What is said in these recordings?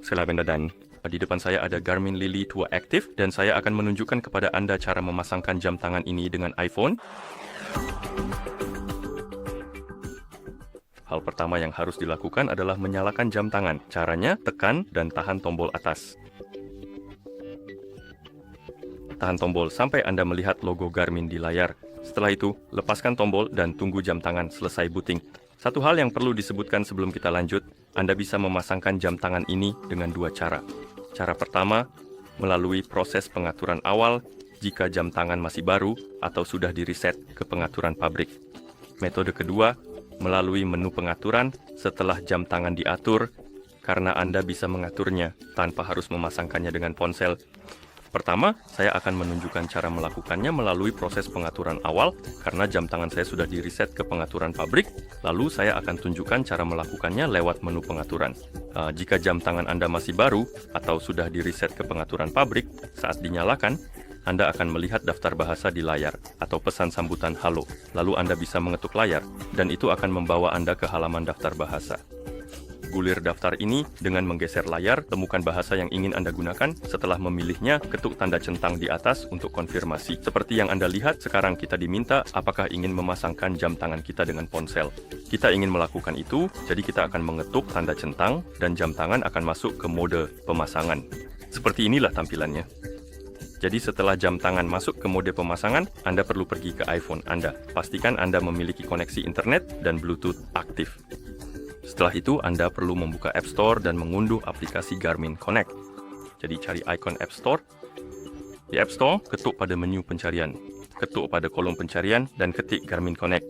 saya Lavender dan di depan saya ada Garmin Lily Tua Active dan saya akan menunjukkan kepada Anda cara memasangkan jam tangan ini dengan iPhone. Hal pertama yang harus dilakukan adalah menyalakan jam tangan. Caranya, tekan dan tahan tombol atas. Tahan tombol sampai Anda melihat logo Garmin di layar. Setelah itu, lepaskan tombol dan tunggu jam tangan selesai booting. Satu hal yang perlu disebutkan sebelum kita lanjut, Anda bisa memasangkan jam tangan ini dengan dua cara. Cara pertama, melalui proses pengaturan awal jika jam tangan masih baru atau sudah di-reset ke pengaturan pabrik. Metode kedua, melalui menu pengaturan setelah jam tangan diatur, karena Anda bisa mengaturnya tanpa harus memasangkannya dengan ponsel. Pertama, saya akan menunjukkan cara melakukannya melalui proses pengaturan awal, karena jam tangan saya sudah di-reset ke pengaturan pabrik, lalu saya akan tunjukkan cara melakukannya lewat menu pengaturan. Jika jam tangan Anda masih baru atau sudah di-reset ke pengaturan pabrik, saat dinyalakan, Anda akan melihat daftar bahasa di layar atau pesan sambutan halo. Lalu Anda bisa mengetuk layar, dan itu akan membawa Anda ke halaman daftar bahasa. Gulir daftar ini dengan menggeser layar, temukan bahasa yang ingin Anda gunakan. Setelah memilihnya, ketuk tanda centang di atas untuk konfirmasi. Seperti yang Anda lihat, sekarang kita diminta apakah ingin memasangkan jam tangan kita dengan ponsel. Kita ingin melakukan itu, jadi kita akan mengetuk tanda centang dan jam tangan akan masuk ke mode pemasangan. Seperti inilah tampilannya. Jadi setelah jam tangan masuk ke mode pemasangan, Anda perlu pergi ke iPhone Anda. Pastikan Anda memiliki koneksi internet dan Bluetooth aktif. Setelah itu, Anda perlu membuka App Store dan mengunduh aplikasi Garmin Connect. Jadi cari ikon App Store. Di App Store, ketuk pada menu pencarian. Ketuk pada kolom pencarian dan ketik Garmin Connect.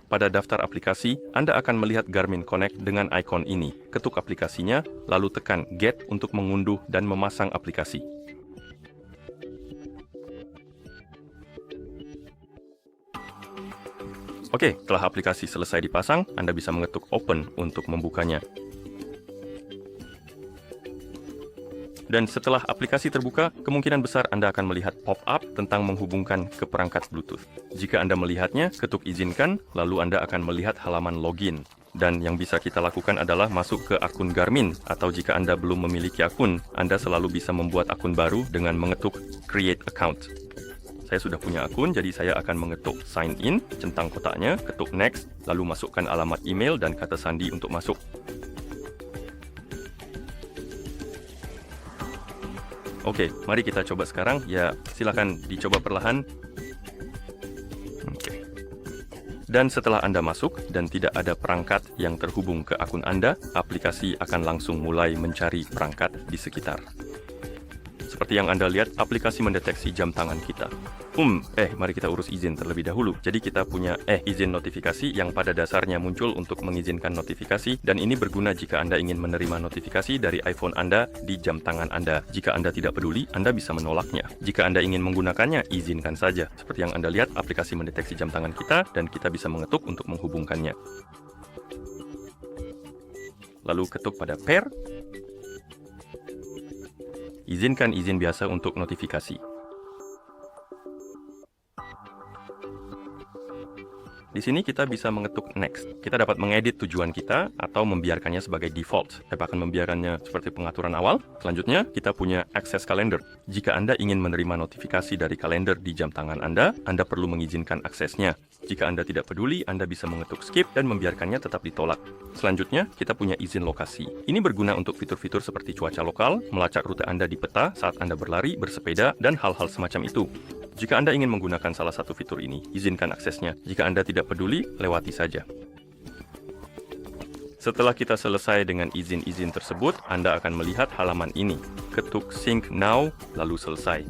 Pada daftar aplikasi, Anda akan melihat Garmin Connect dengan ikon ini. Ketuk aplikasinya, lalu tekan Get untuk mengunduh dan memasang aplikasi. Oke, setelah aplikasi selesai dipasang, Anda bisa mengetuk Open untuk membukanya. Dan setelah aplikasi terbuka, kemungkinan besar Anda akan melihat pop-up tentang menghubungkan ke perangkat Bluetooth. Jika Anda melihatnya, ketuk Izinkan, lalu Anda akan melihat halaman login. Dan yang bisa kita lakukan adalah masuk ke akun Garmin, atau jika Anda belum memiliki akun, Anda selalu bisa membuat akun baru dengan mengetuk Create Account. Saya sudah punya akun, jadi saya akan mengetuk Sign In, centang kotaknya, ketuk Next, lalu masukkan alamat email dan kata sandi untuk masuk. Oke, mari kita coba sekarang. Ya, silakan dicoba perlahan. Oke. Dan setelah Anda masuk dan tidak ada perangkat yang terhubung ke akun Anda, aplikasi akan langsung mulai mencari perangkat di sekitar. Seperti yang Anda lihat, aplikasi mendeteksi jam tangan kita. Mari kita urus izin terlebih dahulu. Jadi kita punya izin notifikasi yang pada dasarnya muncul untuk mengizinkan notifikasi, dan ini berguna jika Anda ingin menerima notifikasi dari iPhone Anda di jam tangan Anda. Jika Anda tidak peduli, Anda bisa menolaknya. Jika Anda ingin menggunakannya, izinkan saja. Seperti yang Anda lihat, aplikasi mendeteksi jam tangan kita, dan kita bisa mengetuk untuk menghubungkannya. Lalu ketuk pada Pair. Izinkan izin biasa untuk notifikasi. Di sini kita bisa mengetuk Next. Kita dapat mengedit tujuan kita atau membiarkannya sebagai default. Saya akan membiarkannya seperti pengaturan awal. Selanjutnya, kita punya Access Calendar. Jika Anda ingin menerima notifikasi dari kalender di jam tangan Anda perlu mengizinkan aksesnya. Jika Anda tidak peduli, Anda bisa mengetuk Skip dan membiarkannya tetap ditolak. Selanjutnya, kita punya izin lokasi. Ini berguna untuk fitur-fitur seperti cuaca lokal, melacak rute Anda di peta saat Anda berlari, bersepeda, dan hal-hal semacam itu. Jika Anda ingin menggunakan salah satu fitur ini, izinkan aksesnya. Jika Anda tidak peduli, lewati saja. Setelah kita selesai dengan izin-izin tersebut, Anda akan melihat halaman ini. Ketuk Sync Now, lalu selesai.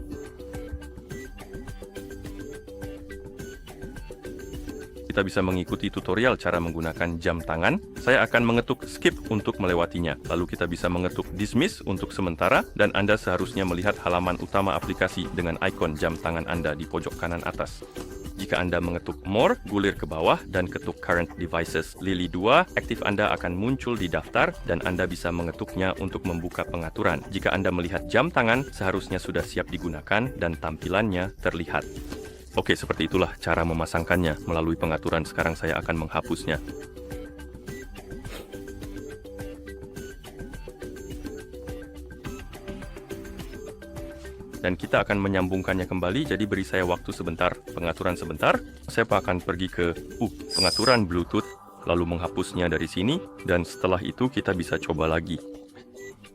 Kita bisa mengikuti tutorial cara menggunakan jam tangan. Saya akan mengetuk Skip untuk melewatinya. Lalu kita bisa mengetuk Dismiss untuk sementara, dan Anda seharusnya melihat halaman utama aplikasi dengan ikon jam tangan Anda di pojok kanan atas. Jika Anda mengetuk More, gulir ke bawah, dan ketuk Current Devices Lily 2, aktif Anda akan muncul di daftar, dan Anda bisa mengetuknya untuk membuka pengaturan. Jika Anda melihat jam tangan, seharusnya sudah siap digunakan, dan tampilannya terlihat. Oke, seperti itulah cara memasangkannya melalui pengaturan. Sekarang saya akan menghapusnya. dan kita akan menyambungkannya kembali, jadi beri saya waktu sebentar, pengaturan sebentar. Saya akan pergi ke pengaturan Bluetooth, lalu menghapusnya dari sini, dan setelah itu kita bisa coba lagi.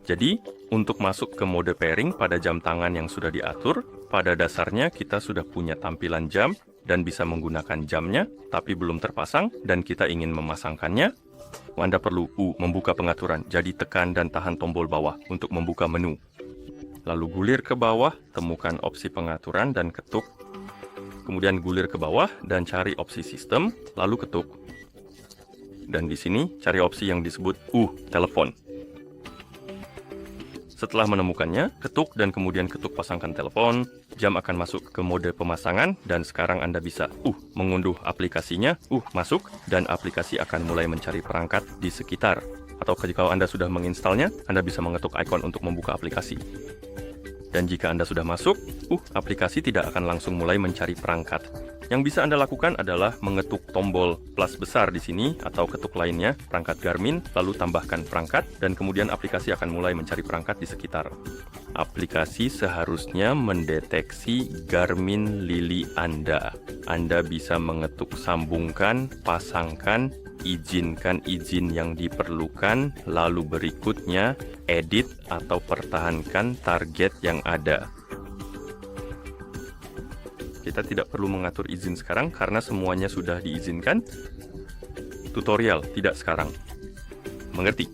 Jadi, untuk masuk ke mode pairing pada jam tangan yang sudah diatur, pada dasarnya kita sudah punya tampilan jam dan bisa menggunakan jamnya, tapi belum terpasang dan kita ingin memasangkannya. Anda perlu membuka pengaturan, jadi tekan dan tahan tombol bawah untuk membuka menu. Lalu gulir ke bawah, temukan opsi pengaturan dan ketuk. Kemudian gulir ke bawah dan cari opsi sistem, lalu ketuk. Dan di sini cari opsi yang disebut telepon. Setelah menemukannya, ketuk dan kemudian ketuk pasangkan telepon, jam akan masuk ke mode pemasangan dan sekarang Anda bisa mengunduh aplikasinya, masuk, dan aplikasi akan mulai mencari perangkat di sekitar. Atau jika Anda sudah menginstalnya, Anda bisa mengetuk ikon untuk membuka aplikasi. Dan jika Anda sudah masuk, aplikasi tidak akan langsung mulai mencari perangkat. Yang bisa Anda lakukan adalah mengetuk tombol plus besar di sini atau ketuk lainnya, perangkat Garmin, lalu tambahkan perangkat, dan kemudian aplikasi akan mulai mencari perangkat di sekitar. Aplikasi seharusnya mendeteksi Garmin Lili Anda. Anda bisa mengetuk sambungkan, pasangkan, izinkan izin yang diperlukan, lalu berikutnya edit atau pertahankan target yang ada. Kita tidak perlu mengatur izin sekarang karena semuanya sudah diizinkan. Tutorial tidak sekarang. Mengerti?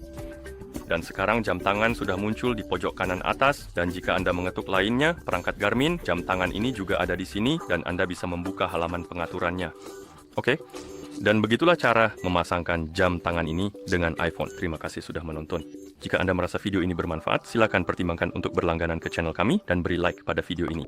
Dan sekarang jam tangan sudah muncul di pojok kanan atas, dan jika Anda mengetuk lainnya, perangkat Garmin, jam tangan ini juga ada di sini dan Anda bisa membuka halaman pengaturannya. Oke? Dan begitulah cara memasangkan jam tangan ini dengan iPhone. Terima kasih sudah menonton. Jika Anda merasa video ini bermanfaat, silakan pertimbangkan untuk berlangganan ke channel kami dan beri like pada video ini.